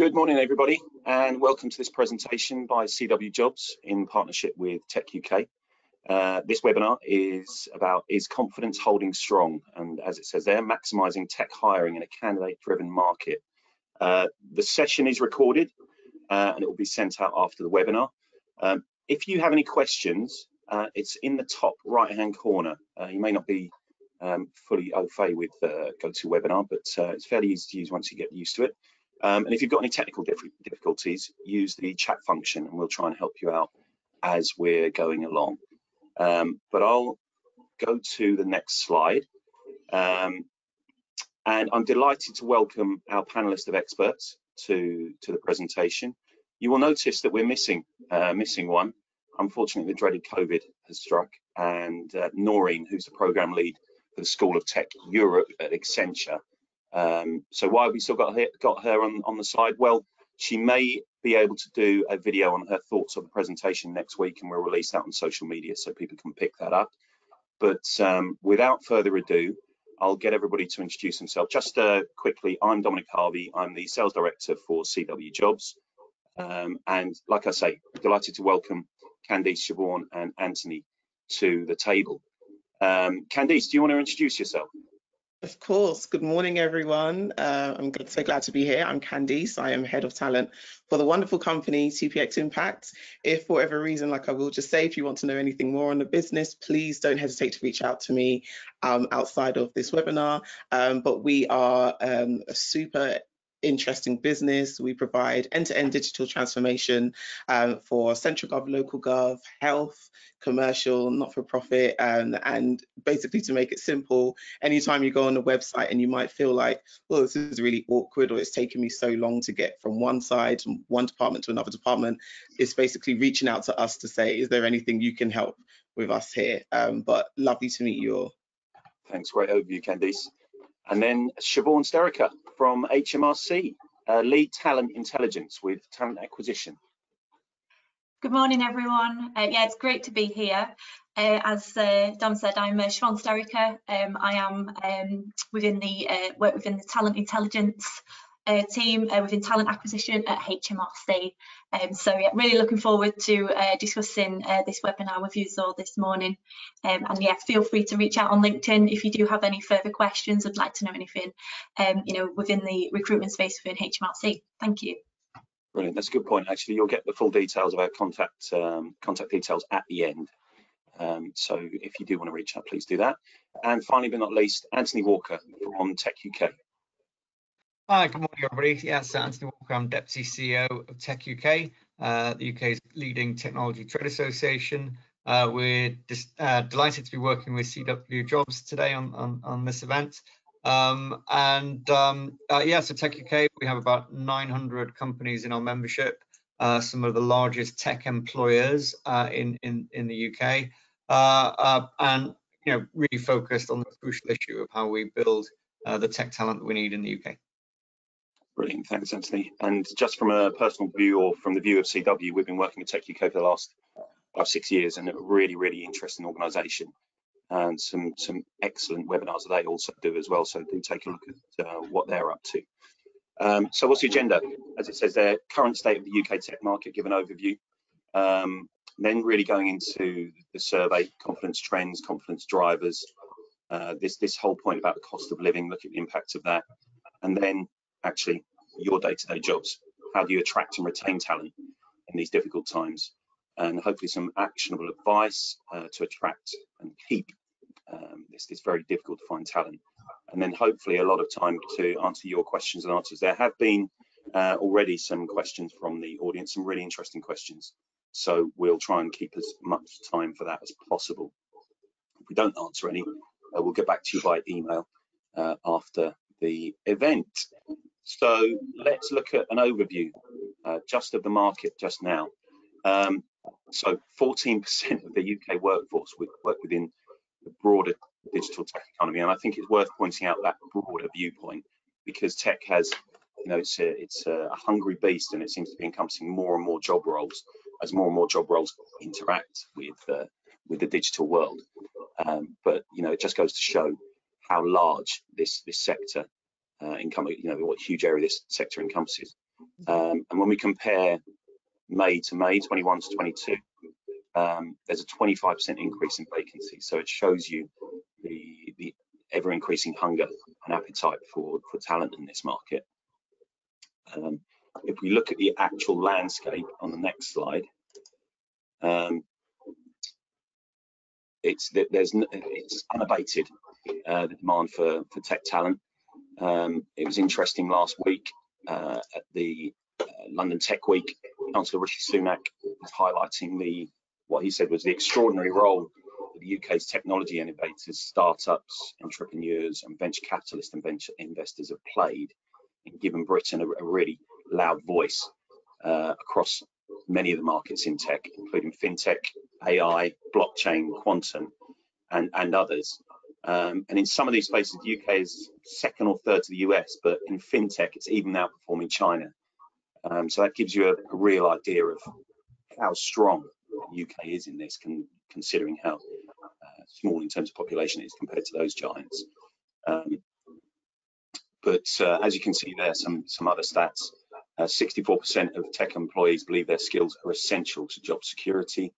Good morning, everybody, and welcome to this presentation by CWJobs in partnership with techUK. This webinar is about Is Confidence Holding Strong? And as it says there, maximising tech hiring in a candidate-driven market. The session is recorded and it will be sent out after the webinar. If you have any questions, it's in the top right-hand corner. You may not be fully au fait with GoToWebinar, but it's fairly easy to use once you get used to it. And if you've got any technical difficulties, use the chat function and we'll try and help you out as we're going along. But I'll go to the next slide. And I'm delighted to welcome our panelist of experts to the presentation. You will notice that we're missing one. Unfortunately, the dreaded COVID has struck, and Noreen, who's the program lead for the School of Tech Europe at Accenture. So why have we still got her on the slide? Well, she may be able to do a video on her thoughts on the presentation next week, and we'll release that on social media so people can pick that up. But without further ado, I'll get everybody to introduce themselves. Just quickly, I'm Dominic Harvey. I'm the Sales Director for CWJobs. And like I say, delighted to welcome Candice, Siobhan and Anthony to the table. Candice, do you want to introduce yourself? Of course. Good morning, everyone. I'm so glad to be here. I'm Candice. I am Head of Talent for the wonderful company TPXimpact. If for whatever reason, like I will just say, if you want to know anything more on the business, please don't hesitate to reach out to me outside of this webinar. But we are a super interesting business. We provide end-to-end digital transformation for central gov, local gov, health, commercial, not-for-profit, and basically, to make it simple, anytime you go on the website and you might feel like, well, this is really awkward, or it's taken me so long to get from one side, from one department to another department, it's basically reaching out to us to say, is there anything you can help with us here? But lovely to meet you all. Thanks, great overview, Candice. And then Siobhan Stericker from HMRC, Lead Talent Intelligence with Talent Acquisition. Good morning, everyone. Yeah, it's great to be here. As Dom said, I'm Siobhan Stericker. I am work within the Talent Intelligence team within Talent Acquisition at HMRC. So yeah, really looking forward to discussing this webinar with you all this morning. And yeah, feel free to reach out on LinkedIn if you do have any further questions, would like to know anything, within the recruitment space within HMRC. Thank you. Brilliant. That's a good point. Actually, you'll get the full details of our contact details at the end. So if you do want to reach out, please do that. And finally, but not least, Anthony Walker from techUK. Hi, good morning, everybody. Yes, Anthony Walker. I'm Deputy CEO of techUK, the UK's leading technology trade association. We're just delighted to be working with CWJobs today on this event. So techUK, we have about 900 companies in our membership, some of the largest tech employers in the UK, and really focused on the crucial issue of how we build the tech talent that we need in the UK. Brilliant, thanks, Anthony. And just from a personal view, or from the view of CW, we've been working with techUK for the last 5-6 years, and a really interesting organisation, and some excellent webinars that they also do as well. So do take a look at what they're up to. So what's the agenda? As it says there, current state of the UK tech market, give an overview. Then really going into the survey, confidence trends, confidence drivers. This whole point about the cost of living, look at the impact of that, and then actually your day-to-day jobs. How do you attract and retain talent in these difficult times? And hopefully some actionable advice to attract and keep this very difficult to find talent. And then hopefully a lot of time to answer your questions and answers. There have been already some questions from the audience, some really interesting questions. So we'll try and keep as much time for that as possible. If we don't answer any, we'll get back to you by email after the event. So let's look at an overview just of the market just now. So 14% of the UK workforce work within the broader digital tech economy, and I think it's worth pointing out that broader viewpoint, because tech has, it's a hungry beast, and it seems to be encompassing more and more job roles as more and more job roles interact with the digital world. But it just goes to show how large this sector what huge area this sector encompasses. And when we compare May to May, 21 to 22, there's a 25% increase in vacancies. So it shows you the ever increasing hunger and appetite for talent in this market. If we look at the actual landscape on the next slide, it's unabated, the demand for tech talent. It was interesting last week at the London Tech Week, Chancellor Rishi Sunak was highlighting what he said was the extraordinary role that the UK's technology innovators, startups, entrepreneurs and venture capitalists and venture investors have played in giving Britain a really loud voice across many of the markets in tech, including fintech, AI, blockchain, quantum, and others. And in some of these spaces, the UK is second or third to the US, but in fintech, it's even outperforming China. So that gives you a real idea of how strong the UK is in this, considering how small in terms of population it is compared to those giants. But as you can see there, some other stats. 64% of tech employees believe their skills are essential to job security,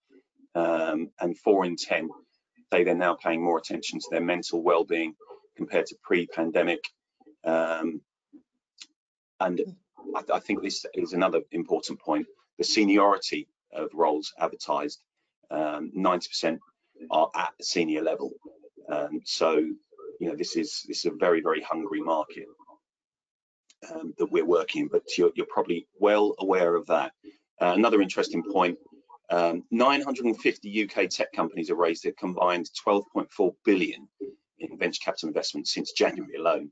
and 4 in 10 say they're now paying more attention to their mental well-being compared to pre-pandemic. And I think this is another important point. The seniority of roles advertised, 90% are at the senior level. So, you know, this is a very, very hungry market that we're working in, but you're probably well aware of that. Another interesting point, 950 UK tech companies have raised a combined 12.4 billion in venture capital investment since January alone.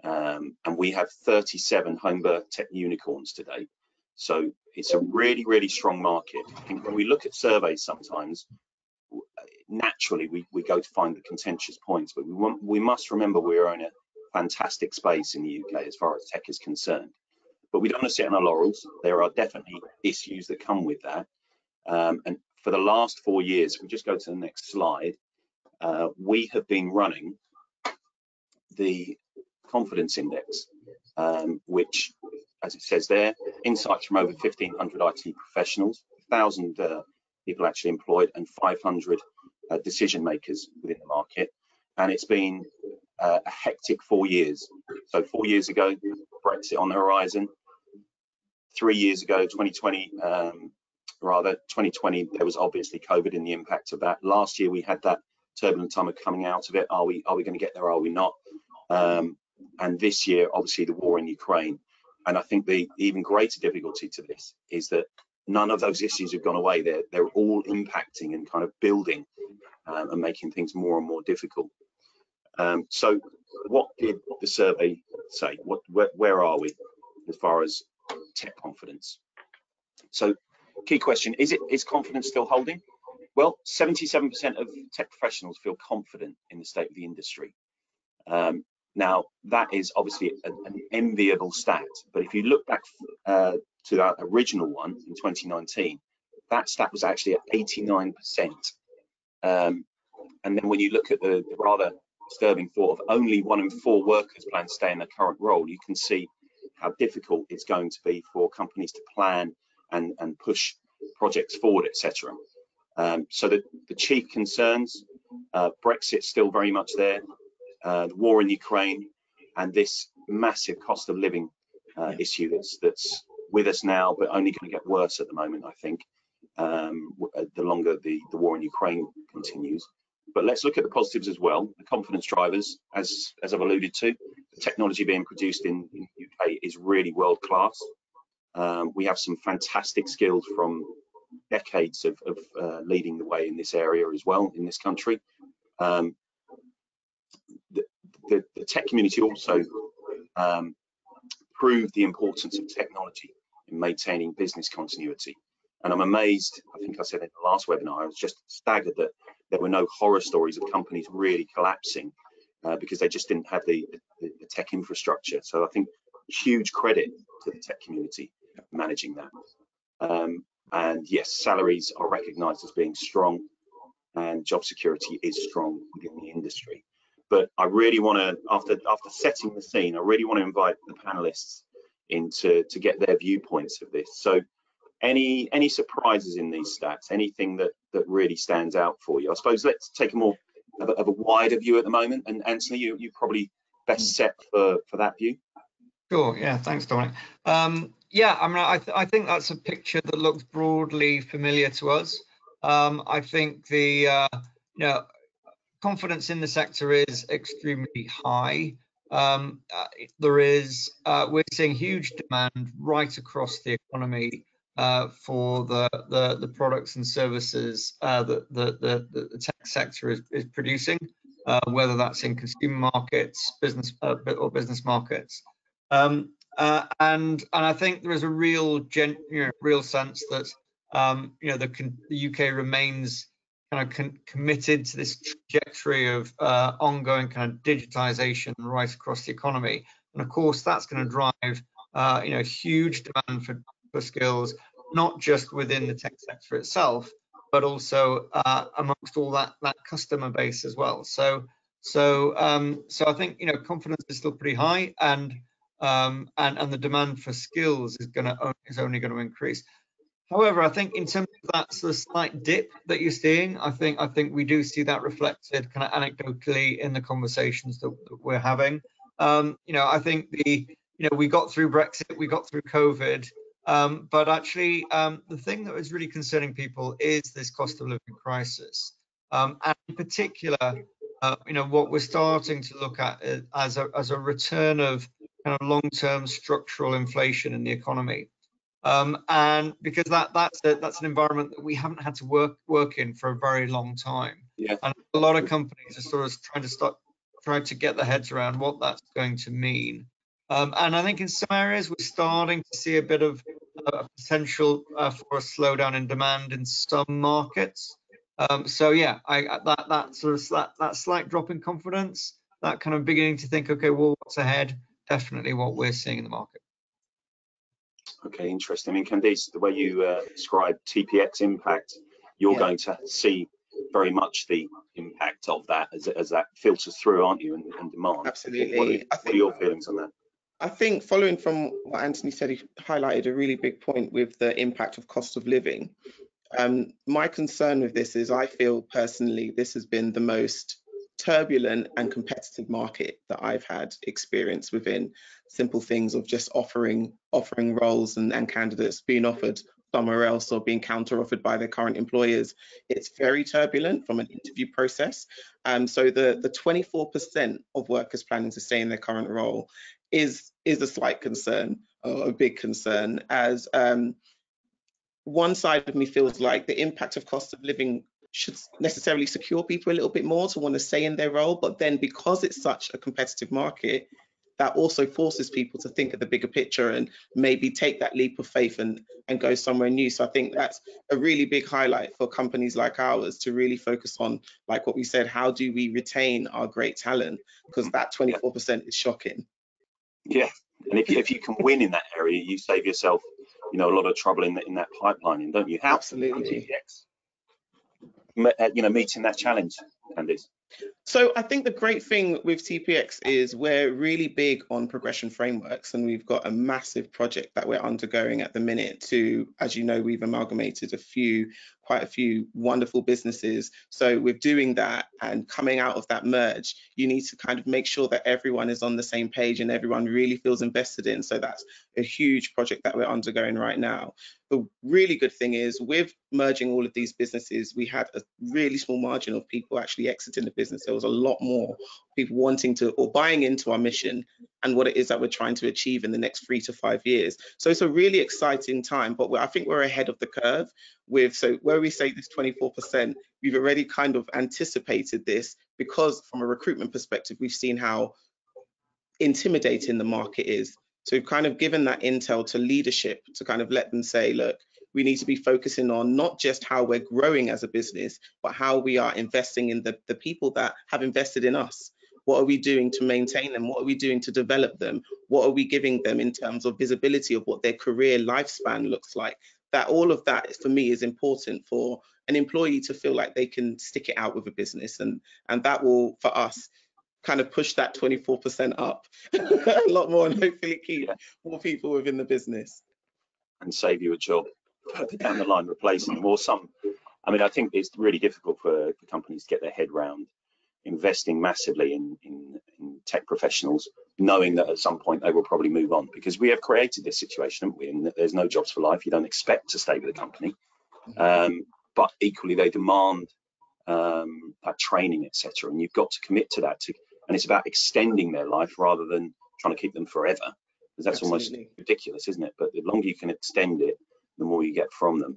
And we have 37 home birth tech unicorns today. So it's a really, really strong market. I think when we look at surveys sometimes, naturally we go to find the contentious points, but we must remember we're in a fantastic space in the UK as far as tech is concerned. But we don't want to sit on our laurels. There are definitely issues that come with that. And for the last 4 years, if we just go to the next slide, we have been running the confidence index, which, as it says there, insights from over 1,500 IT professionals, 1,000 people actually employed, and 500 decision makers within the market. And it's been a hectic 4 years. So 4 years ago, Brexit on the horizon. 3 years ago, 2020, there was obviously COVID and the impact of that. Last year, we had that turbulent time of coming out of it. Are we going to get there? Are we not? And this year, obviously, the war in Ukraine. And I think the even greater difficulty to this is that none of those issues have gone away. They're all impacting and kind of building and making things more and more difficult. So what did the survey say? Where are we as far as tech confidence? So key question, is confidence still holding? Well, 77% of tech professionals feel confident in the state of the industry. Now, that is obviously an enviable stat, but if you look back to that original one in 2019, that stat was actually at 89%. And then when you look at the rather disturbing thought of only 1 in 4 workers plan to stay in their current role, you can see how difficult it's going to be for companies to plan and push projects forward, etc. So the chief concerns, Brexit's still very much there, the war in Ukraine, and this massive cost of living issue that's with us now, but only going to get worse at the moment, I think, the longer the war in Ukraine continues. But let's look at the positives as well. The confidence drivers, as I've alluded to, the technology being produced in the UK is really world class. We have some fantastic skills from decades of leading the way in this area as well in this country. The tech community also proved the importance of technology in maintaining business continuity. And I'm amazed, I think I said in the last webinar, I was just staggered that there were no horror stories of companies really collapsing because they just didn't have the tech infrastructure. So I think huge credit to the tech community managing that. And yes, salaries are recognised as being strong and job security is strong within the industry. But I really want to, after setting the scene, I really want to invite the panelists to get their viewpoints of this. So any surprises in these stats? Anything that really stands out for you? I suppose let's take a more of a wider view at the moment. And Anthony, you probably best set for that view. Sure. Yeah. Thanks, Dominic. Yeah. I mean, I think that's a picture that looks broadly familiar to us. I think the confidence in the sector is extremely high. We're seeing huge demand right across the economy for the products and services that the tech sector is producing, whether that's in consumer markets, business markets. And I think there is a real sense that the UK remains kind of committed to this trajectory of ongoing kind of digitization right across the economy, and of course that's going to drive huge demand for skills, not just within the tech sector itself, but also amongst all that customer base as well. So I think confidence is still pretty high, and the demand for skills is only going to increase. However, I think in terms of that sort of slight dip that you're seeing, I think we do see that reflected kind of anecdotally in the conversations that we're having. I think we got through Brexit, we got through COVID, but actually the thing that is really concerning people is this cost of living crisis, and in particular, what we're starting to look at as a return of kind of long-term structural inflation in the economy. And because that's an environment that we haven't had to work in for a very long time. Yeah. And a lot of companies are sort of trying to get their heads around what that's going to mean. And I think in some areas we're starting to see a bit of potential for a slowdown in demand in some markets. So yeah, that slight drop in confidence, that kind of beginning to think, okay, well, what's ahead? Definitely what we're seeing in the market. Okay, interesting. I mean, Candice, the way you describe TPXimpact, you're going to see very much the impact of that as that filters through, aren't you, and demand? Absolutely. What are your feelings on that? I think following from what Anthony said, he highlighted a really big point with the impact of cost of living. My concern with this is I feel personally this has been the most turbulent and competitive market that I've had experience within. Simple things of just offering roles and candidates being offered somewhere else or being counter offered by their current employers. It's very turbulent from an interview process. So the 24% of workers planning to stay in their current role is a slight concern, or a big concern, as one side of me feels like the impact of cost of living should necessarily secure people a little bit more to want to stay in their role. But then because it's such a competitive market, that also forces people to think of the bigger picture and maybe take that leap of faith and go somewhere new. So I think that's a really big highlight for companies like ours to really focus on, like what we said, how do we retain our great talent? Because that 24% is shocking. Yeah, and if you can win in that area, you save yourself, a lot of trouble in that pipelining, don't you? How Absolutely. Meeting that challenge, Candice? So I think the great thing with TPX is we're really big on progression frameworks, and we've got a massive project that we're undergoing at the minute to, as you know, we've amalgamated quite a few wonderful businesses. So with doing that and coming out of that merge, you need to kind of make sure that everyone is on the same page and everyone really feels invested in. So that's a huge project that we're undergoing right now. The really good thing is with merging all of these businesses, we had a really small margin of people actually exiting the business. There was a lot more people wanting to or buying into our mission and what it is that we're trying to achieve in the next 3 to 5 years. So it's a really exciting time, but I think we're ahead of the curve so where we say this 24%, we've already kind of anticipated this because from a recruitment perspective, we've seen how intimidating the market is. So we've kind of given that intel to leadership to kind of let them say, look, we need to be focusing on not just how we're growing as a business, but how we are investing in the people that have invested in us. What are we doing to maintain them? What are we doing to develop them? What are we giving them in terms of visibility of what their career lifespan looks like? That all of that for me is important for an employee to feel like they can stick it out with a business, and that will, for us, kind of push that 24% up a lot more, and hopefully keep more people within the business. And save you a job further down the line, replacing them. Or some, I mean, I think it's really difficult for companies to get their head around investing massively in tech professionals, knowing that at some point they will probably move on, because we have created this situation, haven't we? And that there's no jobs for life. You don't expect to stay with a company, but equally they demand that training, etc. And you've got to commit to that. And it's about extending their life rather than trying to keep them forever, because that's almost ridiculous, isn't it? But the longer you can extend it, the more you get from them.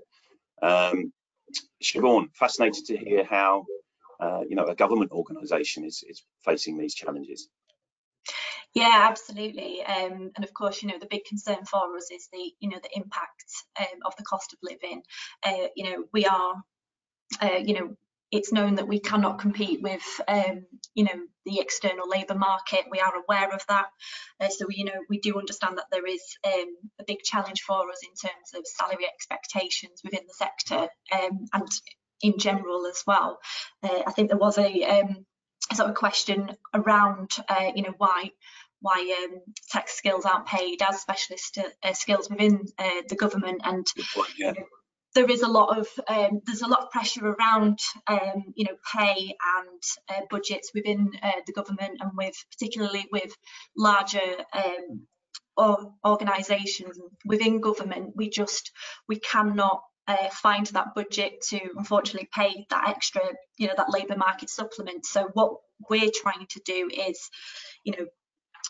Siobhan, fascinated to hear how you know, a government organisation is facing these challenges. Yeah, absolutely. And of course, you know, the big concern for us is the, you know, the impact of the cost of living. You know, we are, you know, it's known that we cannot compete with, you know, the external labour market. We are aware of that. So, you know, we do understand that there is a big challenge for us in terms of salary expectations within the sector, and in general as well. I think there was a sort of question around, you know, why tech skills aren't paid as specialist skills within the government, and Yeah. there is a lot of there's a lot of pressure around you know, pay and budgets within the government, and particularly with larger organisations within government. We cannot find that budget to unfortunately pay that extra, you know, that labour market supplement. So what we're trying to do is, you know,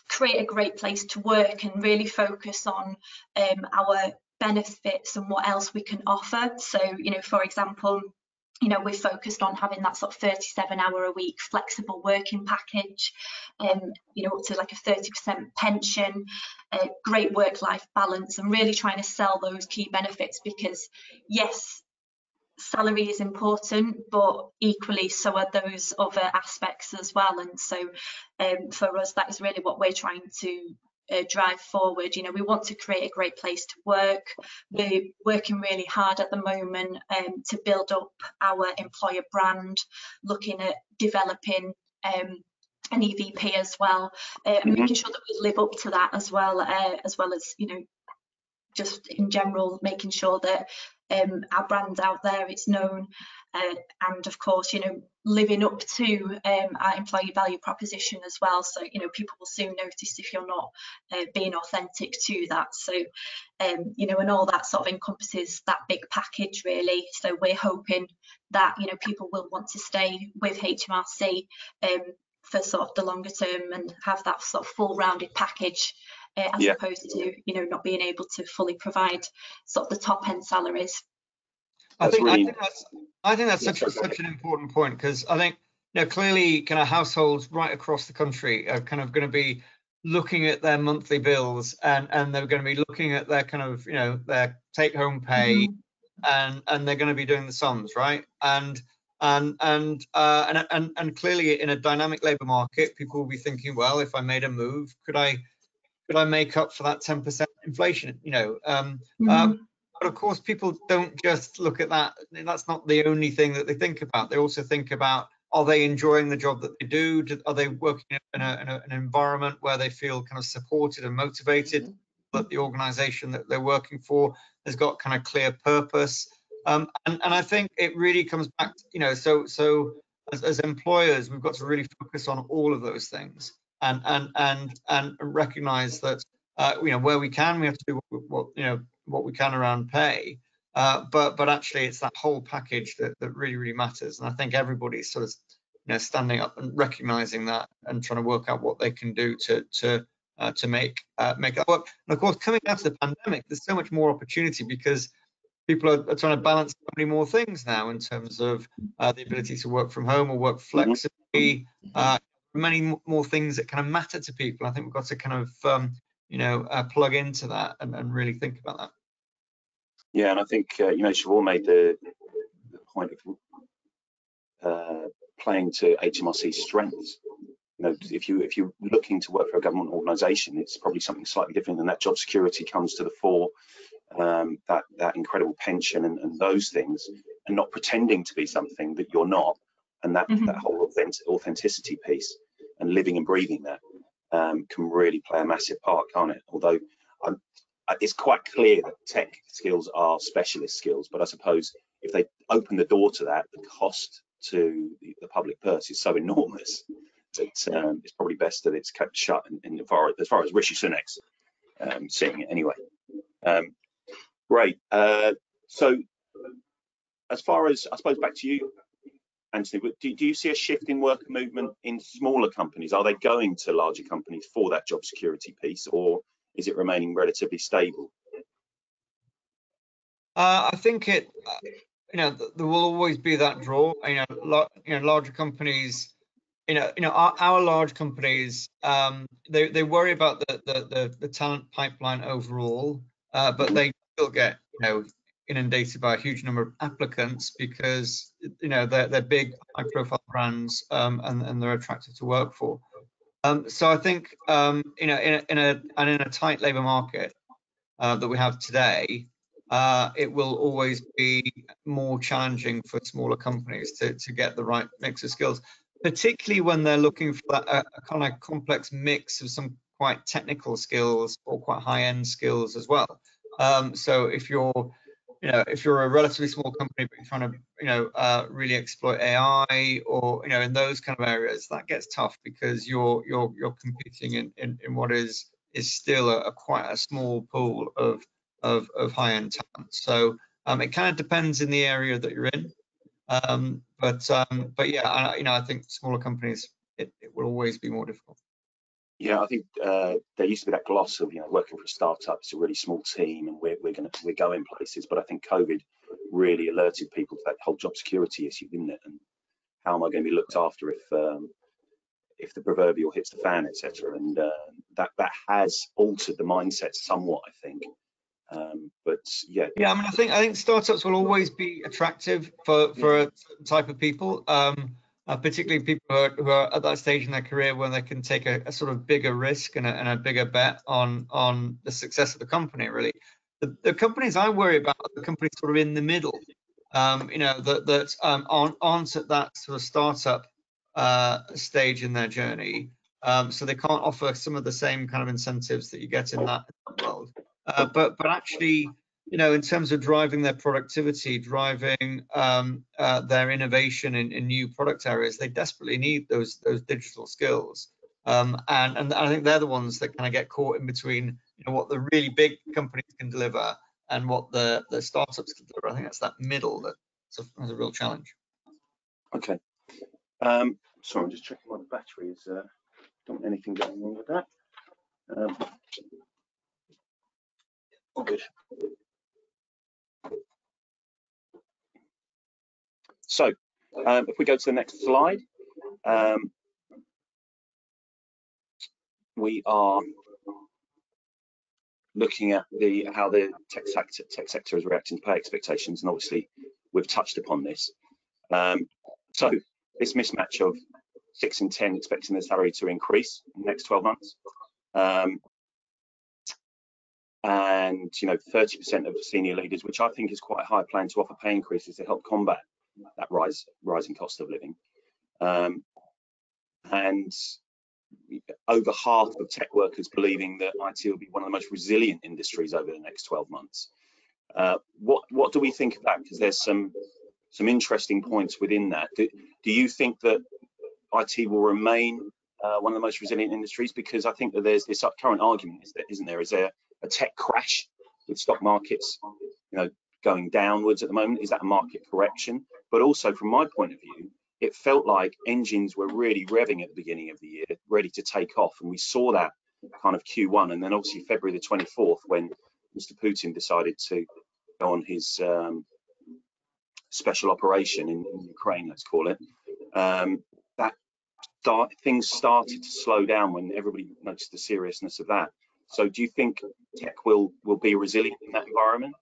create a great place to work and really focus on our benefits and what else we can offer. So, you know, for example, you know, we're focused on having that sort of 37-hour-a-week flexible working package, you know, up to like a 30% pension, great work-life balance, and really trying to sell those key benefits, because yes, salary is important, but equally so are those other aspects as well. And so for us, that is really what we're trying to drive forward. You know, we want to create a great place to work. We're working really hard at the moment to build up our employer brand, looking at developing an EVP as well, and making sure that we live up to that as well as, you know, just in general, making sure that our brand's out there, it's known, and of course, you know, living up to our employee value proposition as well. So, you know, people will soon notice if you're not being authentic to that. So, you know, and all that sort of encompasses that big package really. So we're hoping that, you know, people will want to stay with HMRC for sort of the longer term and have that sort of full rounded package, as opposed to, you know, not being able to fully provide sort of the top end salaries. I think that's such an important point, because I think, you know, clearly kind of households right across the country are kind of going to be looking at their monthly bills, and they're going to be looking at their kind of, you know, their take home pay, and they're going to be doing the sums, right? And clearly in a dynamic labour market, people will be thinking, well, if I made a move, could I make up for that 10% inflation, you know? But of course, people don't just look at that. That's not the only thing that they think about. They also think about, are they enjoying the job that they do? Are they working in an environment where they feel kind of supported and motivated, that the organisation that they're working for has got kind of clear purpose? And I think it really comes back to, you know, so as employers, we've got to really focus on all of those things, and recognise that, you know, where we can, we have to do what we can around pay, but actually it's that whole package that really matters. And I think everybody's sort of, you know, standing up and recognising that and trying to work out what they can do to make that work. And of course, coming out of the pandemic, there's so much more opportunity, because people are trying to balance so many more things now in terms of the ability to work from home or work flexibly. Many more things that kind of matter to people. I think we've got to kind of you know, plug into that and really think about that. Yeah, and I think you know, Siobhan made the point of playing to HMRC's strengths. You know, if you're looking to work for a government organisation, it's probably something slightly different, than that job security comes to the fore, that incredible pension and those things, and not pretending to be something that you're not, and that whole authenticity piece. and living and breathing that can really play a massive part, can't it? Although it's quite clear that tech skills are specialist skills, but I suppose if they open the door to that, the cost to the public purse is so enormous that it's probably best that it's kept shut as far as Rishi Sunak's seeing it anyway. Great. So as far as, I suppose, back to you, Anthony, do you see a shift in worker movement in smaller companies? Are they going to larger companies for that job security piece, or is it remaining relatively stable? I think it, there will always be that draw. Larger companies, our large companies, they worry about the talent pipeline overall, but they still get, inundated by a huge number of applicants because they're big, high-profile brands, and they're attractive to work for. So I think in a tight labour market that we have today, it will always be more challenging for smaller companies to get the right mix of skills, particularly when they're looking for a kind of complex mix of some quite technical skills or quite high-end skills as well. So if you're a relatively small company but you're trying to really exploit AI or in those kind of areas, that gets tough because you're competing in what is still quite a small pool of high-end talent. So it kind of depends in the area that you're in, but yeah, I think smaller companies, it will always be more difficult. Yeah, I think there used to be that gloss of working for a startup, it's a really small team and we're going places, but I think COVID really alerted people to that whole job security issue, didn't it? And how am I going to be looked after if the proverbial hits the fan, etc. And that has altered the mindset somewhat, I think. But yeah, I mean, I think startups will always be attractive for a certain type of people. Particularly people who are at that stage in their career when they can take a sort of bigger risk and a bigger bet on the success of the company, really. The companies I worry about are the companies sort of in the middle, that aren't at that sort of startup stage in their journey. So they can't offer some of the same kind of incentives that you get in that world. But actually, in terms of driving their productivity, driving their innovation in new product areas, they desperately need those digital skills. And I think they're the ones that kind of get caught in between, what the really big companies can deliver and what the startups can deliver. I think that's that middle that's a real challenge. Okay. Sorry, I'm just checking what the battery is. Don't want anything going wrong with that. All good. So if we go to the next slide, we are looking at how the tech sector is reacting to pay expectations, and obviously we've touched upon this. So this mismatch of 6 in 10 expecting their salary to increase in the next 12 months, and 30% of senior leaders, which I think is quite a high, plan to offer pay increases to help combat that rising cost of living. And over half of tech workers believing that IT will be one of the most resilient industries over the next 12 months. What do we think of that? Because there's some interesting points within that. Do you think that IT will remain one of the most resilient industries? Because I think that there's this current argument, isn't there? Is there a tech crash with stock markets, going downwards at the moment? Is that a market correction? But also, from my point of view, it felt like engines were really revving at the beginning of the year, ready to take off, and we saw that kind of Q1, and then obviously February the 24th, when Mr. Putin decided to go on his special operation in Ukraine, let's call it. Things started to slow down when everybody noticed the seriousness of that. So do you think tech will be resilient in that environment?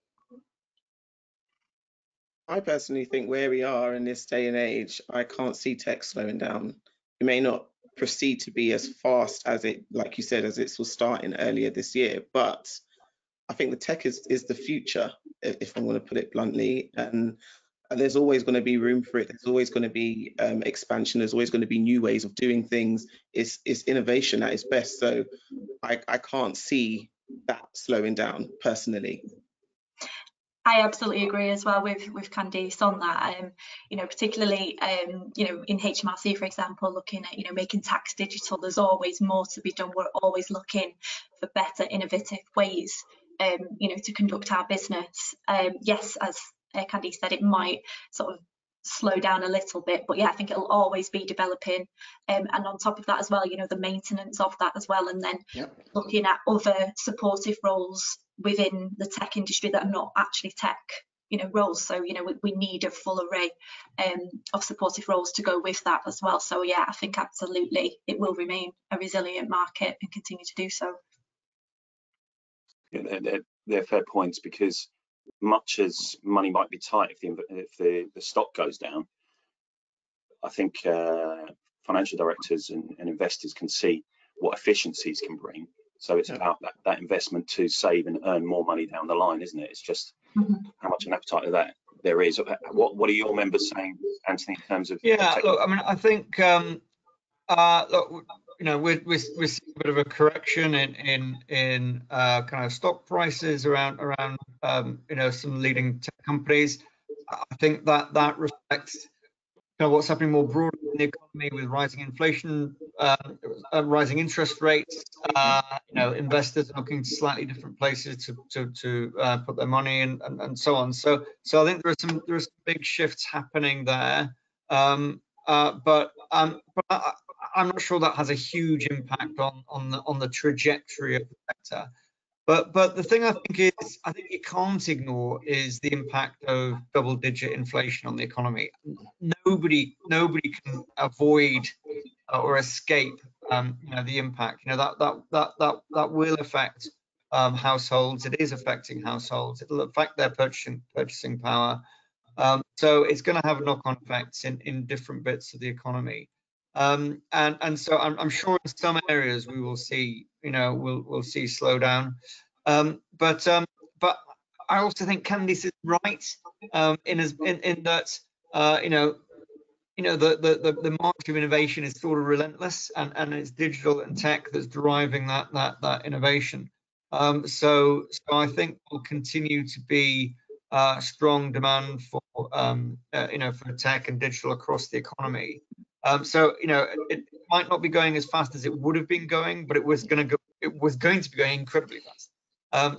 I personally think where we are in this day and age, I can't see tech slowing down. It may not proceed to be as fast as it, like you said, as it was starting earlier this year, but I think the tech is the future, if I'm going to put it bluntly. And there's always going to be room for it. There's always going to be expansion. There's always going to be new ways of doing things. It's innovation at its best. So I can't see that slowing down personally. I absolutely agree as well with Candice on that. You know, particularly you know, in HMRC, for example, looking at, you know, making tax digital, there's always more to be done. We're always looking for better, innovative ways, you know, to conduct our business. Yes, as Candice said, it might sort of slow down a little bit, but yeah, I think it'll always be developing. And on top of that as well, you know, the maintenance of that as well, and then looking at other supportive roles within the tech industry that are not actually tech, you know, roles. So, you know, we need a full array of supportive roles to go with that as well. So yeah, I think absolutely it will remain a resilient market and continue to do so. Yeah, they're fair points, because much as money might be tight if the stock goes down, I think financial directors and investors can see what efficiencies can bring. So it's about that investment to save and earn more money down the line, isn't it? It's just how much an appetite of that there is. What are your members saying, Anthony, in terms of? Yeah, look, I mean, I think look, you know, we're seeing a bit of a correction in kind of stock prices around you know, some leading tech companies. I think that reflects kind of what's happening more broadly in the economy with rising inflation, rising interest rates. You know, investors are looking to slightly different places to put their money in, and so on. So I think there are some big shifts happening there. But I'm not sure that has a huge impact on the trajectory of the sector. But the thing I think you can't ignore is the impact of double-digit inflation on the economy. Nobody can avoid or escape you know, the impact. You know, that will affect households. It is affecting households. It'll affect their purchasing power. So it's going to have knock-on effects in different bits of the economy. And so I'm sure in some areas we will see, you know, we'll see slowdown. But I also think Candice is right in that you know, the march of innovation is sort of relentless, and it's digital and tech that's driving that innovation. So I think we'll continue to be strong demand for you know, for tech and digital across the economy. So, you know, it might not be going as fast as it would have been going, but it was going to be going incredibly fast.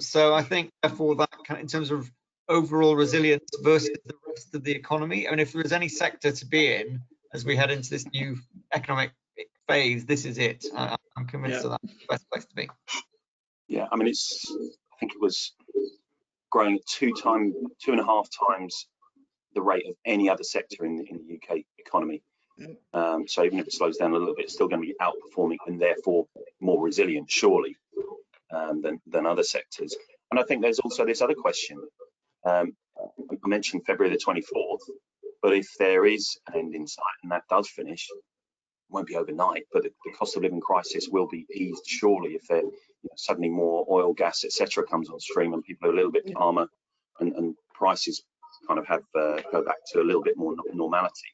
So I think, therefore, that kind of, in terms of overall resilience versus the rest of the economy, I mean, if there is any sector to be in as we head into this new economic phase, this is it. I'm convinced that that's the best place to be. Yeah, I mean, I think it was growing at 2.5 times the rate of any other sector in the UK economy. So even if it slows down a little bit, it's still going to be outperforming and therefore more resilient, surely, than other sectors. And I think there's also this other question. I mentioned February the 24th, but if there is an end in sight and that does finish, it won't be overnight, but the cost of living crisis will be eased, surely, if there, you know, suddenly more oil, gas, etc. comes on stream and people are a little bit calmer and prices kind of have go back to a little bit more normality.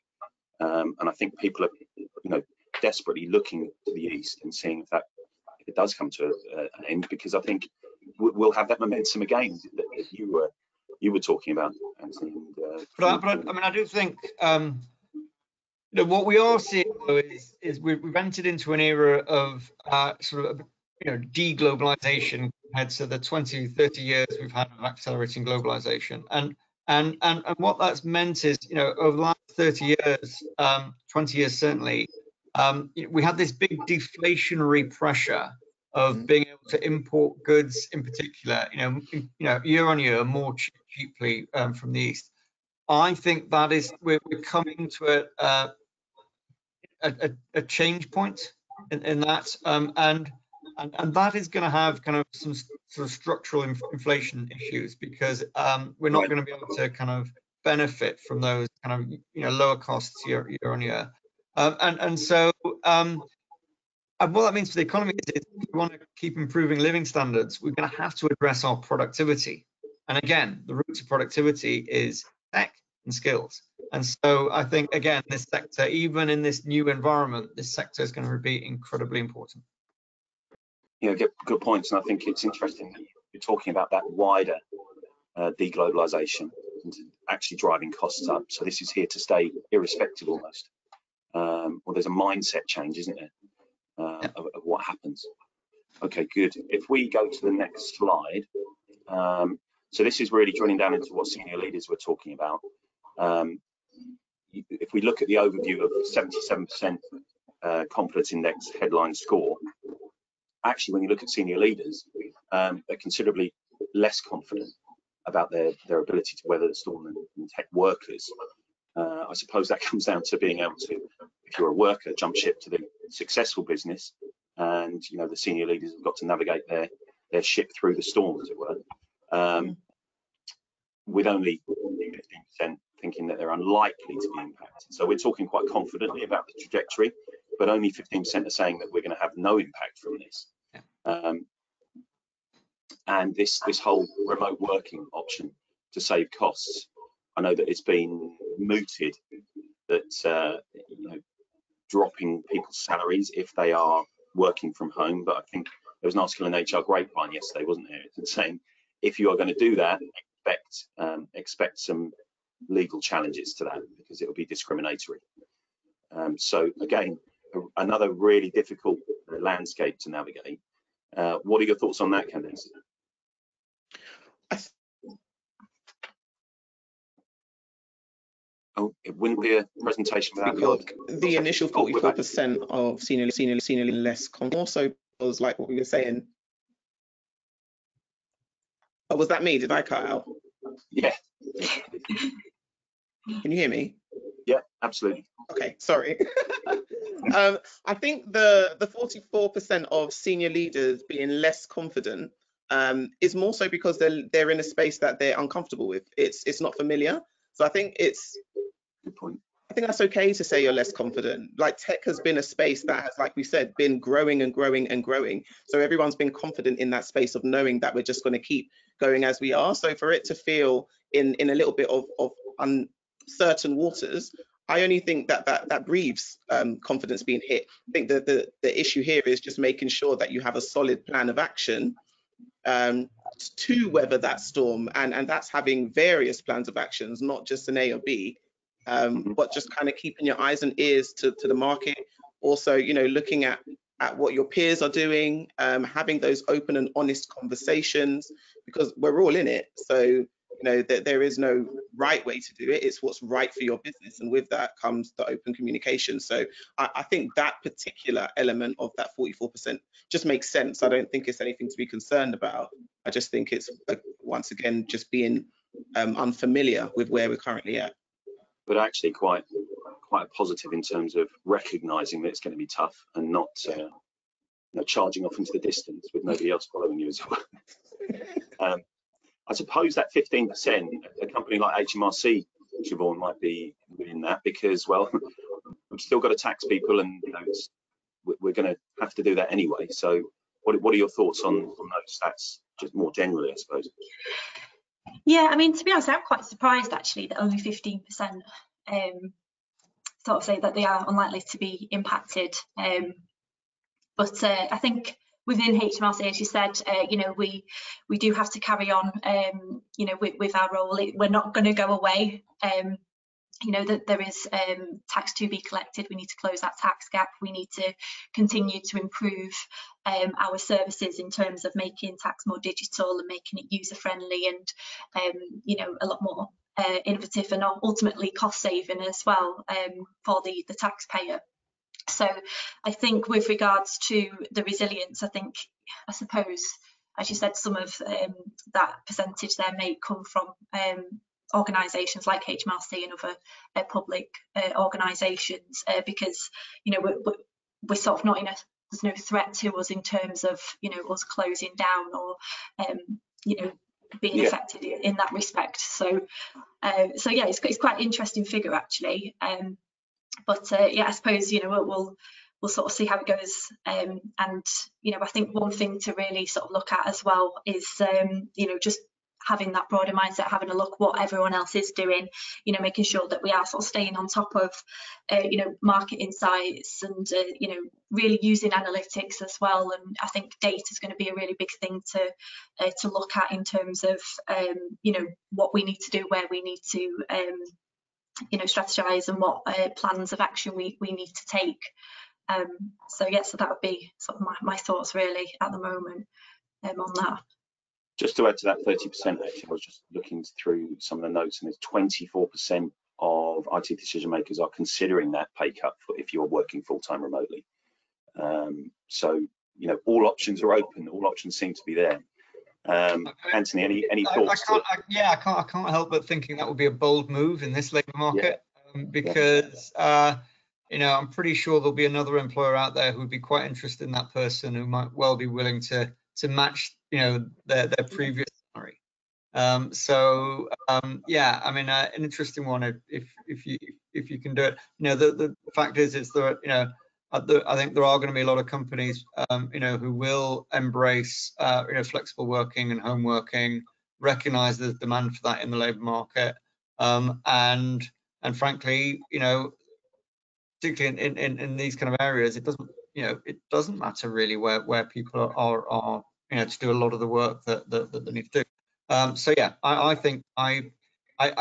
And I think people are, you know, desperately looking to the east and seeing if it does come to an end, because I think we'll have that momentum again that you were talking about, Anthony. But I mean, I do think you know, what we are seeing though is we've entered into an era of sort of, you know, deglobalization compared to the 20-30 years we've had of accelerating globalization. And what that's meant is, you know, over the last 30 years, 20 years certainly, we had this big deflationary pressure of being able to import goods, in particular, you know, year on year, more cheaply from the east. I think that is, we're coming to a change point in that, and that is going to have kind of some sort of structural inflation issues, because we're not going to be able to kind of benefit from those kind of, you know, lower costs year on year. And so and what that means for the economy is, if we want to keep improving living standards, we're going to have to address our productivity. And again, the route to productivity is tech, and skills. And so I think, again, this sector, even in this new environment, this sector is going to be incredibly important. Yeah, good points. And I think it's interesting that you're talking about that wider deglobalization and actually driving costs up. So this is here to stay, irrespective almost. Well, there's a mindset change, isn't there, of what happens. Okay, good. If we go to the next slide, so this is really drilling down into what senior leaders were talking about. If we look at the overview of 77% confidence index headline score, actually, when you look at senior leaders, they're considerably less confident about their ability to weather the storm than tech workers. I suppose that comes down to being able to, if you're a worker, jump ship to the successful business, and the senior leaders have got to navigate their ship through the storm, as it were, with only 15% thinking that they're unlikely to be impacted. So we're talking quite confidently about the trajectory, but only 15% are saying that we're going to have no impact from this. And this whole remote working option to save costs, I know that it's been mooted that dropping people's salaries if they are working from home, but I think there was an article in HR Grapevine yesterday, wasn't there, saying if you are going to do that, expect some legal challenges to that, because it will be discriminatory. So again, another really difficult landscape to navigate. What are your thoughts on that, Candice? Oh, it wouldn't be a presentation without the initial 44% of senior less also was like what we were saying. Oh, was that me? Did I cut out? Yeah. Can you hear me? Yeah, absolutely. Okay, sorry. I think the 44% of senior leaders being less confident is more so because they're in a space that they're uncomfortable with. It's not familiar. So I think it's good point. I think that's okay to say you're less confident. Like, tech has been a space that has, like we said, been growing and growing and growing. So everyone's been confident in that space of knowing that we're just going to keep going as we are. So for it to feel in a little bit of uncertain waters, I only think that breeds confidence being hit. I think that the issue here is just making sure that you have a solid plan of action to weather that storm, and that's having various plans of actions, not just an A or B, but just kind of keeping your eyes and ears to the market. Also, looking at what your peers are doing, having those open and honest conversations, because we're all in it. So that there is no right way to do it. It's what's right for your business, and with that comes the open communication. So I think that particular element of that 44% just makes sense. I don't think it's anything to be concerned about. I just think it's once again just being unfamiliar with where we're currently at. But actually quite positive in terms of recognizing that it's going to be tough, and not charging off into the distance with nobody else following you as well. I suppose that 15%, a company like HMRC, Siobhan, might be within that, because, well, we've still got to tax people, and we're going to have to do that anyway. So what are your thoughts on those stats, just more generally, I suppose? Yeah, I mean, to be honest, I'm quite surprised actually that only 15% sort of say that they are unlikely to be impacted. But I think within HMRC, as you said, we do have to carry on, with our role. We're not going to go away. That there is tax to be collected. We need to close that tax gap. We need to continue to improve our services in terms of making tax more digital and making it user friendly, and a lot more innovative, and ultimately cost saving as well for the taxpayer. So I think with regards to the resilience, I suppose, as you said, some of that percentage there may come from organisations like HMRC and other public organisations, because we're sort of not there's no threat to us in terms of us closing down or being affected in that respect. So yeah, it's quite an interesting figure actually. But yeah, I suppose we'll sort of see how it goes. And I think one thing to really sort of look at as well is just having that broader mindset, having a look what everyone else is doing, you know, making sure that we are sort of staying on top of, you know, market insights and, you know, really using analytics as well. And I think data is going to be a really big thing to look at in terms of, you know, what we need to do, where we need to, you know, strategize, and what plans of action we need to take. So yeah, so that would be sort of my thoughts really at the moment on that. Just to add to that 30%, actually, I was just looking through some of the notes, and there's 24% of IT decision makers are considering that pay cut for if you're working full-time remotely. So, you know, all options are open, all options seem to be there. Anthony, any thoughts? I can't help but thinking that would be a bold move in this labour market, because you know, I'm pretty sure there'll be another employer out there who would be quite interested in that person, who might well be willing to match, you know, their previous salary. So yeah, I mean, an interesting one if you can do it. You know, the fact is that, you know, I think there are going to be a lot of companies, you know, who will embrace, you know, flexible working and home working, recognise there's demand for that in the labour market, and frankly, you know, particularly in these kind of areas, it doesn't, you know, it doesn't matter really where people are, you know, to do a lot of the work that they need to do. So yeah, I think I